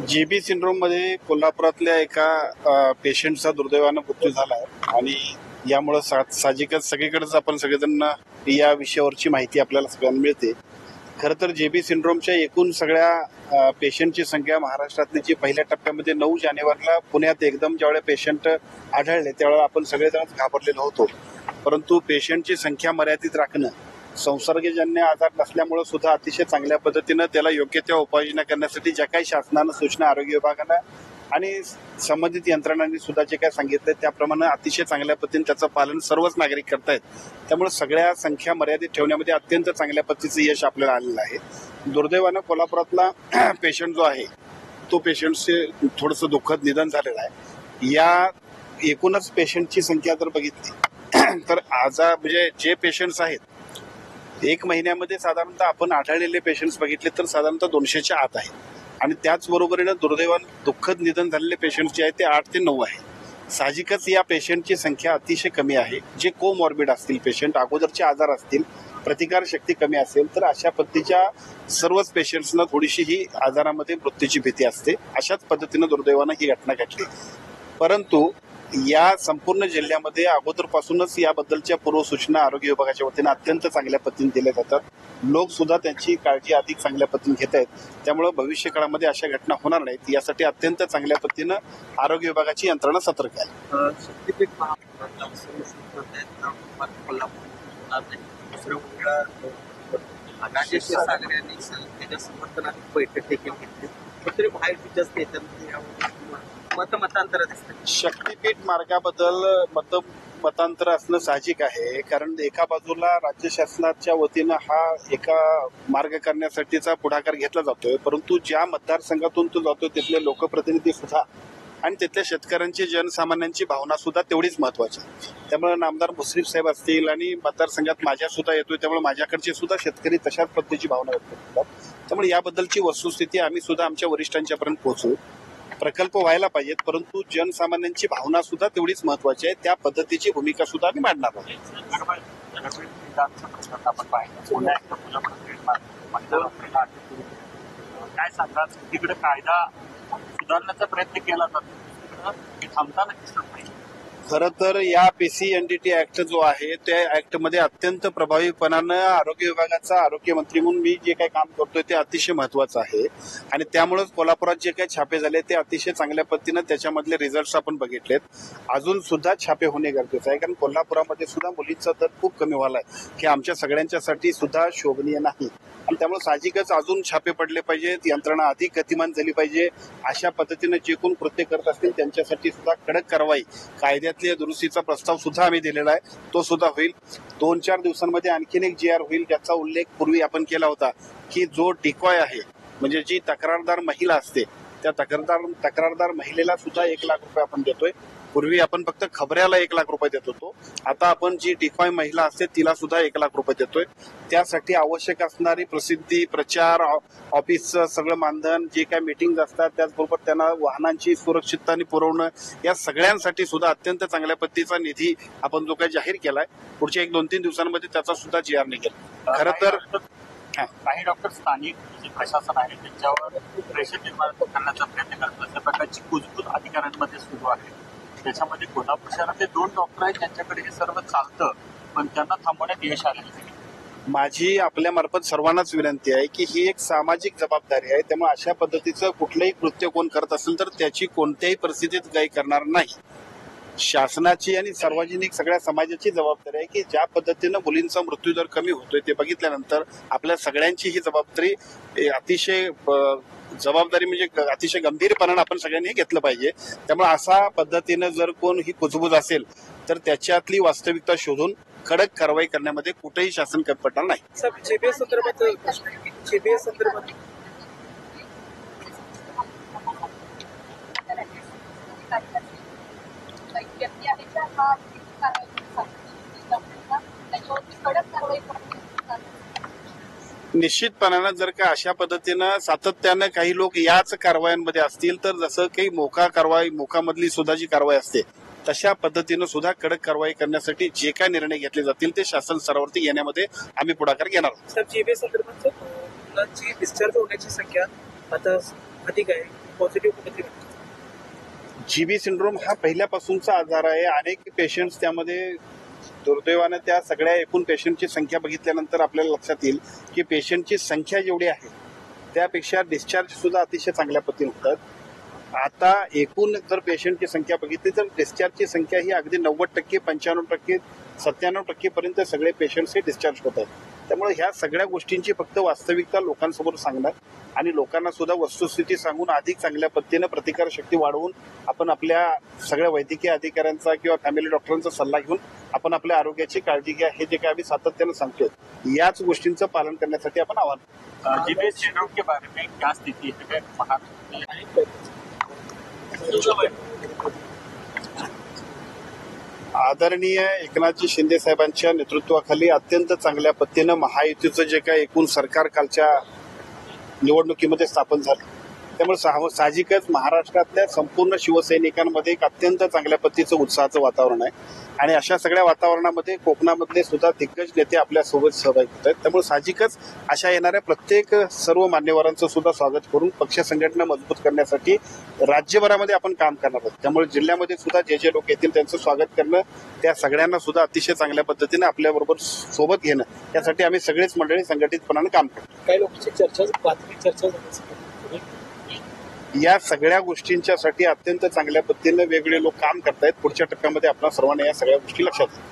JB syndrome मध्ये कोल्हापुरातल्या एका पेशंटचा दुर्दैवानं मृत्यू झाला आहे आणि यामुळे साहजिकच सगळीकडेच आपण सगळेजण या विषयावरची माहिती आपल्याला सगळ्यांना मिळते. खरं तर जेबी सिंड्रोमच्या एकूण सगळ्या पेशंटची संख्या महाराष्ट्रातली जी पहिल्या टप्प्यामध्ये 9 जानेवारीला पुण्यात एकदम ज्यावेळेला पेशंट आढळले त्यावेळेला आपण सगळेजण घाबरलेलो होतो. परंतु पेशंटची संख्या मर्यादित राखणं, संसर्गजन्य आजार नसल्यामुळे सुद्धा अतिशय चांगल्या पद्धतीनं त्याला योग्य त्या उपाययोजना करण्यासाठी ज्या काही शासनानं सूचना आरोग्य विभागानं आणि संबंधित यंत्रणांनी सुद्धा जे काय सांगितलं त्याप्रमाणे अतिशय चांगल्या पद्धतीने त्याचं पालन सर्वच नागरिक करतायत. त्यामुळे सगळ्या संख्या मर्यादित ठेवण्यामध्ये अत्यंत चांगल्या पद्धतीचं यश आपल्याला आलेलं आहे. दुर्दैवानं कोल्हापुरातला पेशंट जो आहे तो पेशंटचे थोडंसं दुःखद निधन झालेलं आहे. या एकूणच पेशंटची संख्या जर बघितली तर म्हणजे जे पेशंट्स आहेत 1 महिन्यामध्ये साधारणतः आपण आढळलेले पेशंट्स बघितले तर साधारणतः 200च्या आत आहे आणि त्याचबरोबरीनं दुर्दैवानं दुःखद निधन झालेले पेशंट जे आहेत ते 8 ते 9 आहे. साहजिकच या पेशंटची संख्या अतिशय कमी आहे. जे कोमॉर्बिड असतील पेशंट, अगोदरचे आजार असतील, प्रतिकार शक्ती कमी असेल तर अशा पद्धतीच्या सर्वच पेशंट्सना थोडीशी ही आजारामध्ये मृत्यूची भीती असते. अशाच पद्धतीनं दुर्दैवानं ही घटना घडली. परंतु या संपूर्ण जिल्ह्यामध्ये अगोदरपासूनच याबद्दलच्या पूर्वसूचना आरोग्य विभागाच्या वतीनं अत्यंत चांगल्या पद्धतीने दिल्या जातात. लोक सुद्धा त्यांची काळजी अधिक चांगल्या पद्धतीने घेत आहेत. त्यामुळे भविष्य काळामध्ये अशा घटना होणार नाहीत यासाठी अत्यंत चांगल्या पद्धतीनं आरोग्य विभागाची यंत्रणा सतर्क आहे. शक्तीपीठ मार्गाबद्दल मतांतर असणं साहजिक आहे, कारण एका बाजूला राज्य शासनाच्या वतीनं हा एका मार्ग करण्यासाठीचा पुढाकार घेतला जातोय, परंतु ज्या मतदारसंघातून तो जातोय तिथले लोकप्रतिनिधी सुद्धा आणि तिथल्या शेतकऱ्यांची जनसामान्यांची भावना सुद्धा तेवढीच महत्वाची. त्यामुळे नामदार मुश्रीफ साहेब असतील आणि मतदारसंघात माझ्या सुद्धा येतोय, त्यामुळे माझ्याकडचे सुद्धा शेतकरी तशाच पद्धतीची भावना व्यक्त करतात. त्यामुळे याबद्दलची वस्तुस्थिती आम्ही सुद्धा आमच्या वरिष्ठांच्यापर्यंत पोहोचू. प्रकल्प व्हायला पाहिजेत, परंतु जनसामान्यांची भावना सुद्धा तेवढीच महत्वाची आहे. त्या पद्धतीची भूमिका सुद्धा आम्ही मांडणार आहोत. काय सांगा, तिकडे कायदा सुधारण्याचा प्रयत्न केला जातो, थांबताना दिसत नाही. खरं तर या PCNDT ऍक्ट जो आहे त्या ऍक्टमध्ये अत्यंत प्रभावीपणानं आरोग्य विभागाचा आरोग्यमंत्री म्हणून मी जे काही काम करतोय ते अतिशय महत्वाचं आहे आणि त्यामुळेच कोल्हापुरात जे काही छापे झाले ते अतिशय चांगल्या पद्धतीनं त्याच्यामधले रिझल्ट आपण बघितलेत. अजून सुद्धा छापे होणे गरजेचं आहे, कारण कोल्हापुरामध्ये सुद्धा मुलींचा दर खूप कमी व्हायला आहे, हे आमच्या सगळ्यांच्यासाठी सुद्धा शोभनीय नाही आणि त्यामुळे साहजिकच अजून छापे पडले पाहिजेत, यंत्रणा अधिक गतिमान झाली पाहिजे. अशा पद्धतीनं जे कोण कृत्य करत असतील त्यांच्यासाठी सुद्धा कडक कारवाई, कायद्यातल्या दुरुस्तीचा प्रस्ताव सुद्धा आम्ही दिलेला आहे, तो सुद्धा होईल. 2-4 दिवसांमध्ये आणखीन एक GR होईल, ज्याचा उल्लेख पूर्वी आपण केला होता की जो डिकॉय आहे म्हणजे जी तक्रारदार महिला असते त्या तक्रारदार महिलेला सुद्धा 1 लाख रुपये आपण देतोय. पूर्वी आपण फक्त खबऱ्याला 1 लाख रुपये देत होतो, आता आपण जी डिकॉय महिला असते तिला सुद्धा 1 लाख रुपये देतोय. त्यासाठी आवश्यक असणारी प्रसिद्धी, प्रचार, ऑफिसचं सगळं मानधन, जे काय मीटिंग असतात, त्याचबरोबर त्यांना वाहनांची सुरक्षितताने पुरवणं, या सगळ्यांसाठी सुद्धा अत्यंत चांगल्या पद्धतीचा निधी आपण जो काही जाहीर केलाय, पुढच्या 1-2-3 दिवसांमध्ये त्याचा सुद्धा GR निघेल. खरं तर काही डॉक्टर स्थानिक जे प्रशासन आहे त्यांच्यावर प्रेशर निर्माण करण्याचा प्रयत्न करतात, अशा प्रकारची कुजबूज अधिकाऱ्यांमध्ये सुरू आहे. त्याच्यामध्ये कोल्हापूर शहरातले 2 डॉक्टर आहेत ज्यांच्याकडे हे सर्व चालतं, पण त्यांना थांबवण्यात यश आलेलं नाही. माझी आपल्या मार्फत सर्वांनाच विनंती आहे की ही एक सामाजिक जबाबदारी आहे. त्यामुळे अशा पद्धतीचं कुठलंही कृत्य कोण करत असेल तर त्याची कोणत्याही परिस्थितीत काही करणार नाही. शासनाची आणि सार्वजनिक सगळ्या समाजाची जबाबदारी आहे की ज्या पद्धतीनं मुलींचा मृत्यूदर कमी होतोय ते बघितल्यानंतर आपल्या सगळ्यांची ही जबाबदारी म्हणजे अतिशय गंभीरपणानं आपण सगळ्यांनी घेतलं पाहिजे. त्यामुळे अशा पद्धतीनं जर कोण ही कुजबूज असेल तर त्याच्यातली वास्तविकता शोधून कडक कारवाई करण्यामध्ये कुठेही शासन कमी पडणार नाही. निश्चितपणानं जर का अशा पद्धतीनं सातत्यानं काही लोक याच कारवायांमध्ये असतील तर जसं काही मोकामधली सुद्धा जी कारवाई असते तशा पद्धतीनं सुद्धा कडक कारवाई करण्यासाठी जे काय निर्णय घेतले जातील ते शासन स्तरावरती येण्यामध्ये आम्ही पुढाकार घेणार आहोत. सर, जीबीए संदर्भात मुलांची डिस्चार्ज होण्याची संख्या आता अधिक आहे पॉझिटिव्ह कुठेतरी वाटतं? जीबी सिंड्रोम हा पहिल्यापासूनचा आजार आहे. अनेक पेशंट्स त्यामध्ये दुर्दैवानं त्या सगळ्या एकूण पेशंटची संख्या बघितल्यानंतर आपल्याला लक्षात येईल की पेशंटची संख्या जेवढी आहे त्यापेक्षा डिस्चार्ज सुद्धा अतिशय चांगल्या पद्धतीने होतात. आता एकूण जर पेशंटची संख्या बघितली तर डिस्चार्जची संख्या ही अगदी 90%, 95%, 97% पर्यंत सगळे पेशंट्स हे डिस्चार्ज होत आहेत. त्यामुळे ह्या सगळ्या गोष्टींची फक्त वास्तविकता लोकांसमोर सांगणार आणि लोकांना सुद्धा वस्तुस्थिती सांगून अधिक चांगल्या पद्धतीनं प्रतिकारशक्ती वाढवून आपण आपल्या सगळ्या वैद्यकीय अधिकाऱ्यांचा किंवा फॅमिली डॉक्टरांचा सल्ला घेऊन आपण आपल्या आरोग्याची काळजी घ्या हे जे काही आम्ही सातत्यानं सांगतो याच गोष्टींचं पालन करण्यासाठी आपण आवाहन. जीबी सिंड्रोम के बारे में क्या स्थिति है महाराष्ट्र में? आदरणीय एकनाथजी शिंदे साहेबांच्या नेतृत्वाखाली अत्यंत चांगल्या पद्धतीनं महायुतीचं जे काही एकूण सरकार कालच्या निवडणुकीमध्ये स्थापन झालं त्यामुळे साहजिकच महाराष्ट्रातल्या संपूर्ण शिवसैनिकांमध्ये एक अत्यंत चांगल्या पद्धतीचं उत्साहाचं वातावरण आहे आणि अशा सगळ्या वातावरणामध्ये कोकणामधले सुद्धा दिग्गज नेते आपल्या सोबत सहभागी होत आहेत. त्यामुळे साहजिकच अशा येणाऱ्या प्रत्येक सर्व मान्यवरांचं सुद्धा स्वागत करून पक्ष संघटना मजबूत करण्यासाठी राज्यभरामध्ये आपण काम करणार आहोत. त्यामुळे जिल्ह्यामध्ये सुद्धा जे जे लोक येतील त्यांचं स्वागत करणं त्या सगळ्यांना सुद्धा अतिशय चांगल्या पद्धतीने आपल्याबरोबर सोबत घेणं यासाठी आम्ही सगळेच मंडळी संघटितपणाने काम करतो. काही लोकांची बातमी चर्चा झाली. या सगळ्या गोष्टींच्यासाठी अत्यंत चांगल्या पद्धतीने वेगवेगळे लोक काम करतायत. पुढच्या टप्प्यामध्ये आपल्या सर्वांना या सगळ्या गोष्टी लक्षात घ्या.